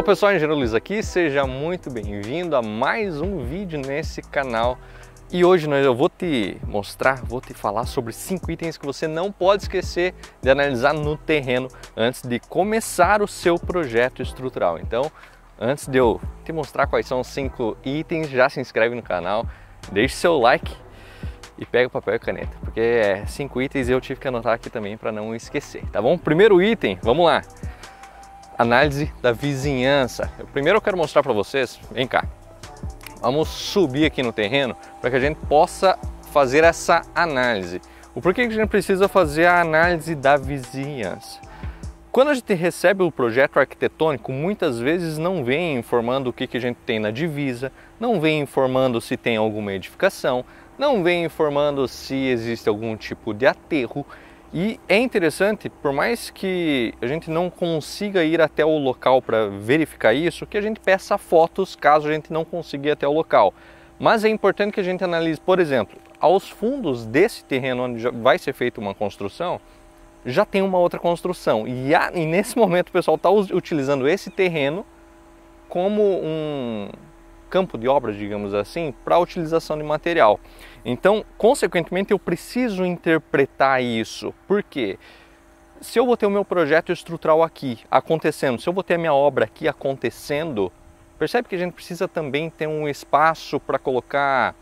Fala pessoal, Engenheiro Luiz aqui, seja muito bem-vindo a mais um vídeo nesse canal. E hoje eu vou te falar sobre 5 itens que você não pode esquecer de analisar no terreno antes de começar o seu projeto estrutural. Então, antes de eu te mostrar quais são os 5 itens, já se inscreve no canal, deixe seu like e pega o papel e caneta, porque 5 itens eu tive que anotar aqui também para não esquecer, tá bom? Primeiro item, vamos lá. Análise da vizinhança. Primeiro eu quero mostrar para vocês, vem cá, vamos subir aqui no terreno para que a gente possa fazer essa análise. O porquê que a gente precisa fazer a análise da vizinhança? Quando a gente recebe o projeto arquitetônico, muitas vezes não vem informando o que a gente tem na divisa, não vem informando se tem alguma edificação, não vem informando se existe algum tipo de aterro. E é interessante, por mais que a gente não consiga ir até o local para verificar isso, que a gente peça fotos caso a gente não consiga ir até o local. Mas é importante que a gente analise, por exemplo, aos fundos desse terreno onde vai ser feita uma construção, já tem uma outra construção. E nesse momento o pessoal está utilizando esse terreno como um campo de obra, digamos assim, para a utilização de material. Então, consequentemente, eu preciso interpretar isso. Por quê? Se eu vou ter o meu projeto estrutural aqui acontecendo, se eu vou ter a minha obra aqui acontecendo, percebe que a gente precisa também ter um espaço para colocar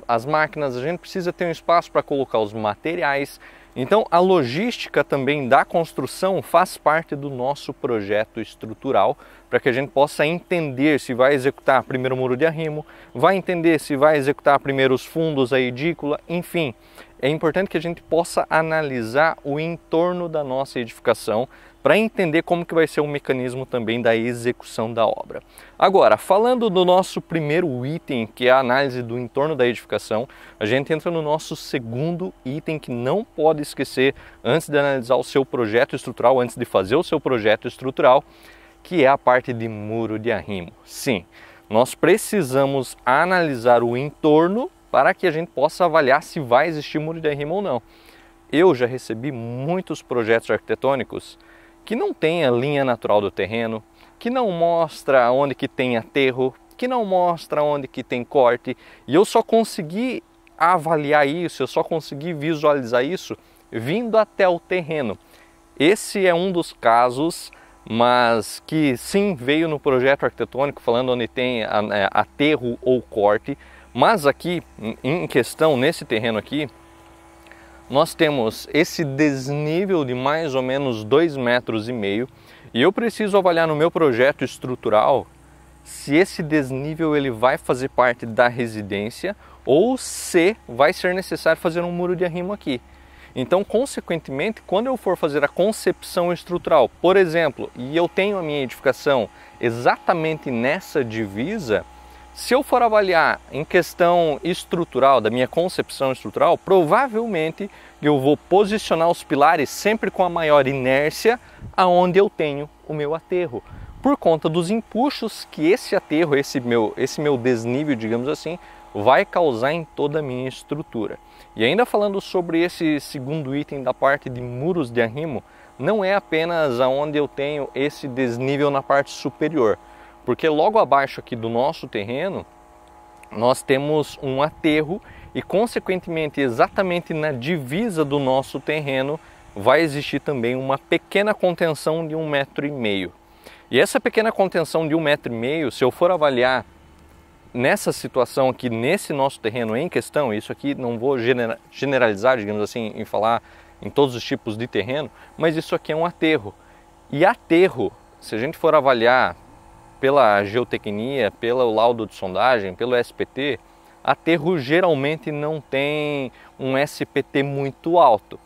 as máquinas, a gente precisa ter um espaço para colocar os materiais. Então, a logística também da construção faz parte do nosso projeto estrutural, para que a gente possa entender se vai executar primeiro o muro de arrimo, vai entender se vai executar primeiro os fundos, a edícula, enfim. É importante que a gente possa analisar o entorno da nossa edificação para entender como que vai ser o mecanismo também da execução da obra. Agora, falando do nosso primeiro item, que é a análise do entorno da edificação, a gente entra no nosso segundo item que não pode esquecer antes de analisar o seu projeto estrutural, antes de fazer o seu projeto estrutural, que é a parte de muro de arrimo. Sim, nós precisamos analisar o entorno para que a gente possa avaliar se vai existir muro de arrimo ou não. Eu já recebi muitos projetos arquitetônicos que não tem a linha natural do terreno, que não mostra onde que tem aterro, que não mostra onde que tem corte, e eu só consegui avaliar isso, eu só consegui visualizar isso vindo até o terreno. Esse é um dos casos, mas que sim veio no projeto arquitetônico falando onde tem aterro ou corte, mas aqui em questão, nesse terreno aqui, nós temos esse desnível de mais ou menos 2,5 metros e eu preciso avaliar no meu projeto estrutural se esse desnível ele vai fazer parte da residência ou se vai ser necessário fazer um muro de arrimo aqui. Então, consequentemente, quando eu for fazer a concepção estrutural, por exemplo, e eu tenho a minha edificação exatamente nessa divisa, se eu for avaliar em questão estrutural, da minha concepção estrutural, provavelmente eu vou posicionar os pilares sempre com a maior inércia aonde eu tenho o meu aterro, por conta dos empuxos que esse aterro, esse meu desnível, digamos assim, vai causar em toda a minha estrutura. E ainda falando sobre esse segundo item da parte de muros de arrimo, não é apenas aonde eu tenho esse desnível na parte superior, porque logo abaixo aqui do nosso terreno, nós temos um aterro e, consequentemente, exatamente na divisa do nosso terreno, vai existir também uma pequena contenção de 1,5 metro. E essa pequena contenção de 1,5 metro, se eu for avaliar nessa situação aqui, nesse nosso terreno em questão, isso aqui não vou generalizar, digamos assim, em falar em todos os tipos de terreno, mas isso aqui é um aterro. E aterro, se a gente for avaliar pela geotecnia, pelo laudo de sondagem, pelo SPT, aterro geralmente não tem um SPT muito alto.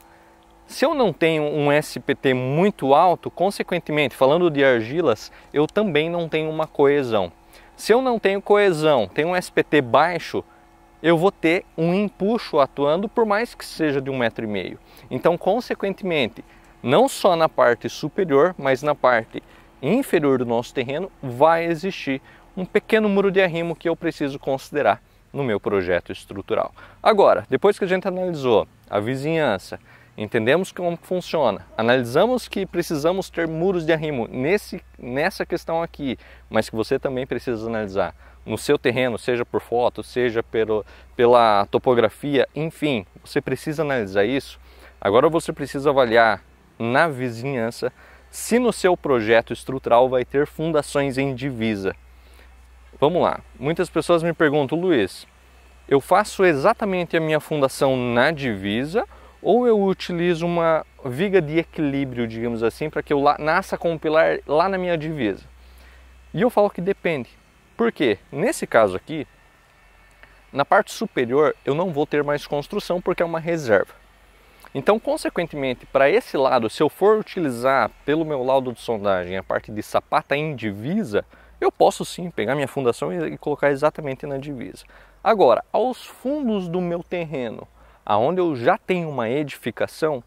Se eu não tenho um SPT muito alto, consequentemente, falando de argilas, eu também não tenho uma coesão. Se eu não tenho coesão, tenho um SPT baixo, eu vou ter um empuxo atuando, por mais que seja de 1,5 metro. Então, consequentemente, não só na parte superior, mas na parte inferior do nosso terreno, vai existir um pequeno muro de arrimo que eu preciso considerar no meu projeto estrutural. Agora, depois que a gente analisou a vizinhança entendemos como funciona, analisamos que precisamos ter muros de arrimo nessa questão aqui, mas que você também precisa analisar no seu terreno, seja por foto, seja pela topografia, enfim, você precisa analisar isso. Agora você precisa avaliar na vizinhança se no seu projeto estrutural vai ter fundações em divisa. Vamos lá, muitas pessoas me perguntam, Luiz, eu faço exatamente a minha fundação na divisa ou eu utilizo uma viga de equilíbrio, digamos assim, para que eu nasça com um pilar lá na minha divisa? E eu falo que depende. Por quê? Nesse caso aqui, na parte superior eu não vou ter mais construção porque é uma reserva. Então, consequentemente, para esse lado, se eu for utilizar pelo meu laudo de sondagem a parte de sapata em divisa, eu posso sim pegar minha fundação e colocar exatamente na divisa. Agora, aos fundos do meu terreno, aonde eu já tenho uma edificação,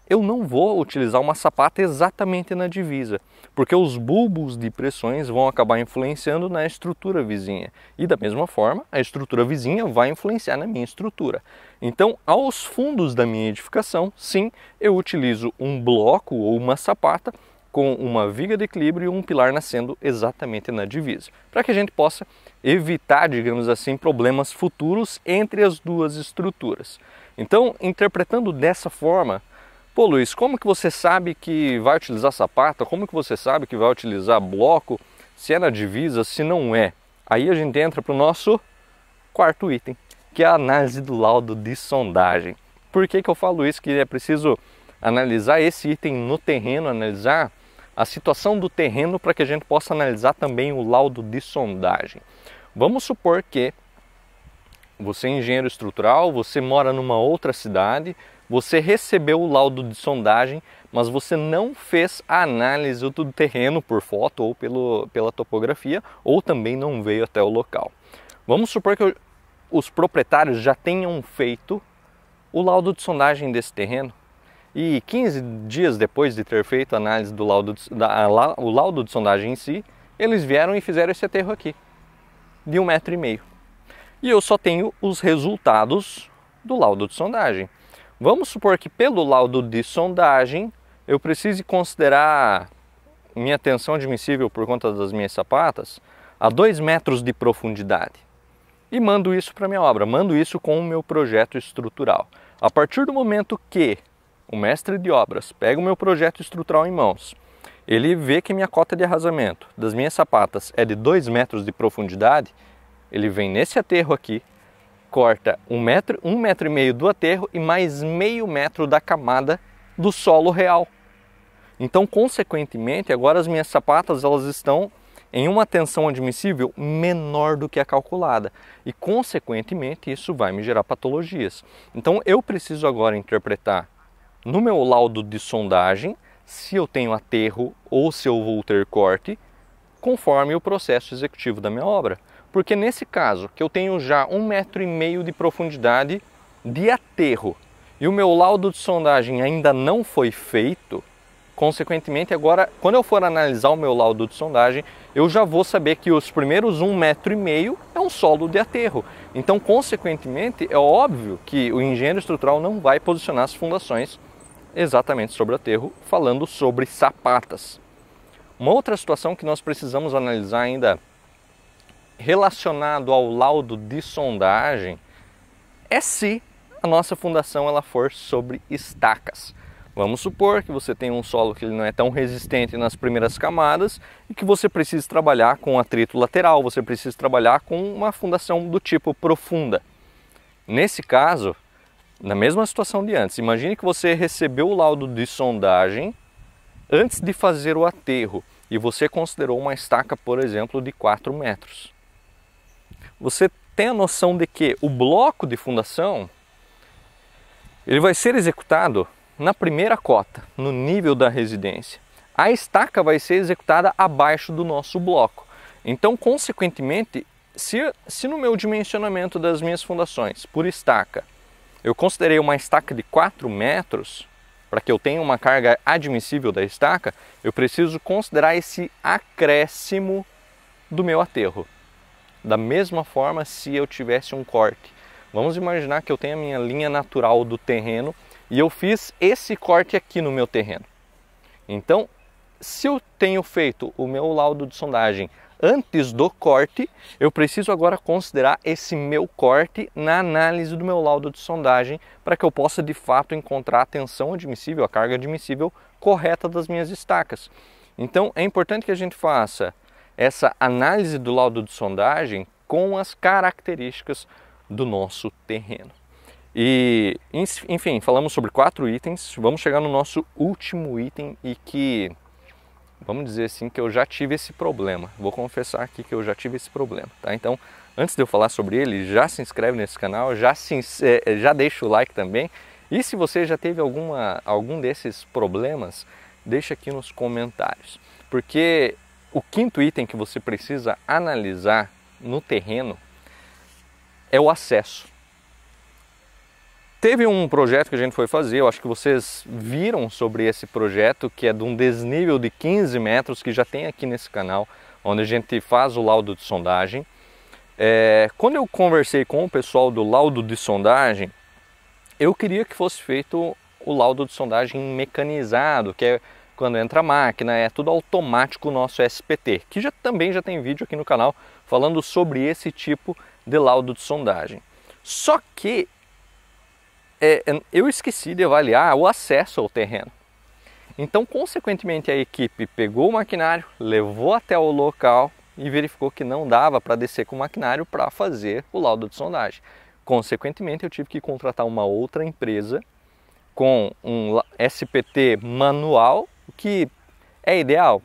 eu não vou utilizar uma sapata exatamente na divisa, porque os bulbos de pressões vão acabar influenciando na estrutura vizinha. E da mesma forma, a estrutura vizinha vai influenciar na minha estrutura. Então, aos fundos da minha edificação, sim, eu utilizo um bloco ou uma sapata com uma viga de equilíbrio e um pilar nascendo exatamente na divisa, para que a gente possa evitar, digamos assim, problemas futuros entre as duas estruturas. Então, interpretando dessa forma, pô Luiz, como que você sabe que vai utilizar sapata? Como que você sabe que vai utilizar bloco? Se é na divisa, se não é? Aí a gente entra para o nosso quarto item, que é a análise do laudo de sondagem. Por que eu falo isso? Que é preciso analisar esse item no terreno, analisar a situação do terreno para que a gente possa analisar também o laudo de sondagem. Vamos supor que você é engenheiro estrutural, você mora numa outra cidade, você recebeu o laudo de sondagem, mas você não fez a análise do terreno por foto ou pela topografia, ou também não veio até o local. Vamos supor que os proprietários já tenham feito o laudo de sondagem desse terreno e 15 dias depois de ter feito a análise do o laudo de sondagem em si, eles vieram e fizeram esse aterro aqui, de 1,5 m. E eu só tenho os resultados do laudo de sondagem. Vamos supor que pelo laudo de sondagem eu precise considerar minha tensão admissível por conta das minhas sapatas a 2 metros de profundidade. E mando isso para minha obra, mando isso com o meu projeto estrutural. A partir do momento que o mestre de obras pega o meu projeto estrutural em mãos, ele vê que minha cota de arrasamento das minhas sapatas é de 2 metros de profundidade, ele vem nesse aterro aqui, corta 1,5 m do aterro e mais meio metro da camada do solo real. Então, consequentemente, agora as minhas sapatas elas estão em uma tensão admissível menor do que a calculada e, consequentemente, isso vai me gerar patologias. Então, eu preciso agora interpretar no meu laudo de sondagem se eu tenho aterro ou se eu vou ter corte, conforme o processo executivo da minha obra. Porque nesse caso, que eu tenho já 1,5 m de profundidade de aterro e o meu laudo de sondagem ainda não foi feito, consequentemente agora, quando eu for analisar o meu laudo de sondagem, eu já vou saber que os primeiros 1,5 m é um solo de aterro. Então, consequentemente, é óbvio que o engenheiro estrutural não vai posicionar as fundações exatamente sobre o aterro, falando sobre sapatas. Uma outra situação que nós precisamos analisar ainda relacionado ao laudo de sondagem é se a nossa fundação ela for sobre estacas. Vamos supor que você tem um solo que ele não é tão resistente nas primeiras camadas e que você precisa trabalhar com atrito lateral, você precisa trabalhar com uma fundação do tipo profunda. Nesse caso, na mesma situação de antes, imagine que você recebeu o laudo de sondagem antes de fazer o aterro e você considerou uma estaca, por exemplo, de 4 metros. Você tem a noção de que o bloco de fundação ele vai ser executado na primeira cota, no nível da residência. A estaca vai ser executada abaixo do nosso bloco. Então, consequentemente, se no meu dimensionamento das minhas fundações por estaca, eu considerei uma estaca de 4 metros, para que eu tenha uma carga admissível da estaca, eu preciso considerar esse acréscimo do meu aterro. Da mesma forma, se eu tivesse um corte. Vamos imaginar que eu tenho a minha linha natural do terreno e eu fiz esse corte aqui no meu terreno. Então, se eu tenho feito o meu laudo de sondagem antes do corte, eu preciso agora considerar esse meu corte na análise do meu laudo de sondagem para que eu possa de fato encontrar a tensão admissível, a carga admissível correta das minhas estacas. Então é importante que a gente faça essa análise do laudo de sondagem com as características do nosso terreno. E, enfim, falamos sobre 4 itens, vamos chegar no nosso último item e que, vamos dizer assim, que eu já tive esse problema. Vou confessar aqui que eu já tive esse problema, tá? Então, antes de eu falar sobre ele, já se inscreve nesse canal, já deixa o like também. E se você já teve algum desses problemas, deixa aqui nos comentários. Porque o 5º item que você precisa analisar no terreno é o acesso. Teve um projeto que a gente foi fazer, eu acho que vocês viram sobre esse projeto, que é de um desnível de 15 metros, que já tem aqui nesse canal, onde a gente faz o laudo de sondagem. Quando eu conversei com o pessoal do laudo de sondagem, eu queria que fosse feito o laudo de sondagem mecanizado, que é quando entra a máquina, é tudo automático o nosso SPT, que também já tem vídeo aqui no canal falando sobre esse tipo de laudo de sondagem. Só que eu esqueci de avaliar o acesso ao terreno. Então, consequentemente, a equipe pegou o maquinário, levou até o local e verificou que não dava para descer com o maquinário para fazer o laudo de sondagem. Consequentemente, eu tive que contratar uma outra empresa com um SPT manual, que é ideal,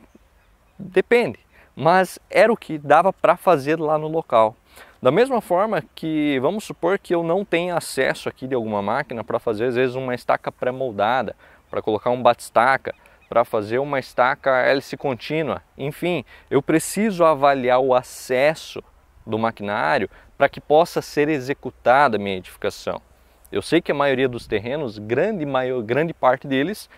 depende, mas era o que dava para fazer lá no local. Da mesma forma que, vamos supor que eu não tenha acesso aqui de alguma máquina para fazer às vezes uma estaca pré-moldada, para colocar um bate-estaca, para fazer uma estaca hélice contínua, enfim, eu preciso avaliar o acesso do maquinário para que possa ser executada a minha edificação. Eu sei que a maioria dos terrenos, grande parte deles,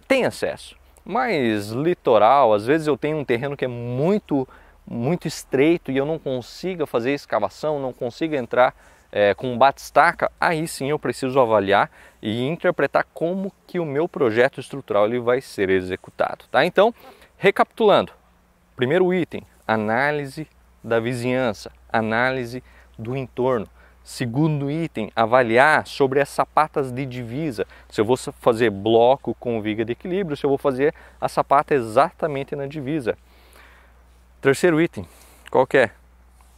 tem acesso, mas litoral, às vezes eu tenho um terreno que é muito estreito e eu não consigo fazer escavação, não consigo entrar com um bate-estaca, aí sim eu preciso avaliar e interpretar como que o meu projeto estrutural ele vai ser executado, tá? Então, recapitulando, primeiro item, análise da vizinhança, análise do entorno. Segundo item, avaliar sobre as sapatas de divisa, se eu vou fazer bloco com viga de equilíbrio, se eu vou fazer a sapata exatamente na divisa. Terceiro item, qual que é?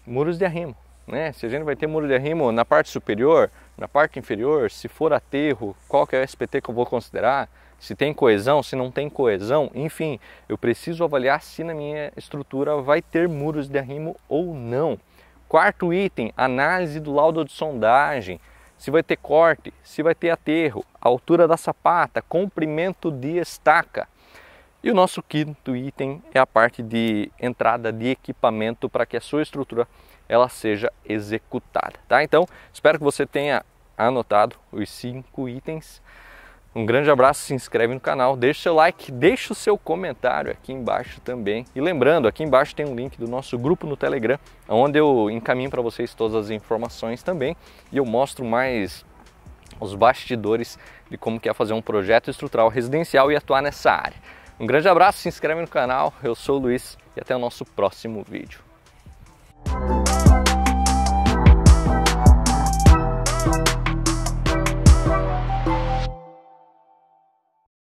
Muros de arrimo, né? Se a gente vai ter muro de arrimo na parte superior, na parte inferior, se for aterro, qual que é o SPT que eu vou considerar? Se tem coesão, se não tem coesão, enfim, eu preciso avaliar se na minha estrutura vai ter muros de arrimo ou não. Quarto item, análise do laudo de sondagem, se vai ter corte, se vai ter aterro, altura da sapata, comprimento de estaca. E o nosso quinto item é a parte de entrada de equipamento para que a sua estrutura ela seja executada, tá? Então, espero que você tenha anotado os 5 itens. Um grande abraço, se inscreve no canal, deixa o seu like, deixa o seu comentário aqui embaixo também. E lembrando, aqui embaixo tem um link do nosso grupo no Telegram, onde eu encaminho para vocês todas as informações também. E eu mostro mais os bastidores de como que é fazer um projeto estrutural residencial e atuar nessa área. Um grande abraço, se inscreve no canal, eu sou o Luiz e até o nosso próximo vídeo.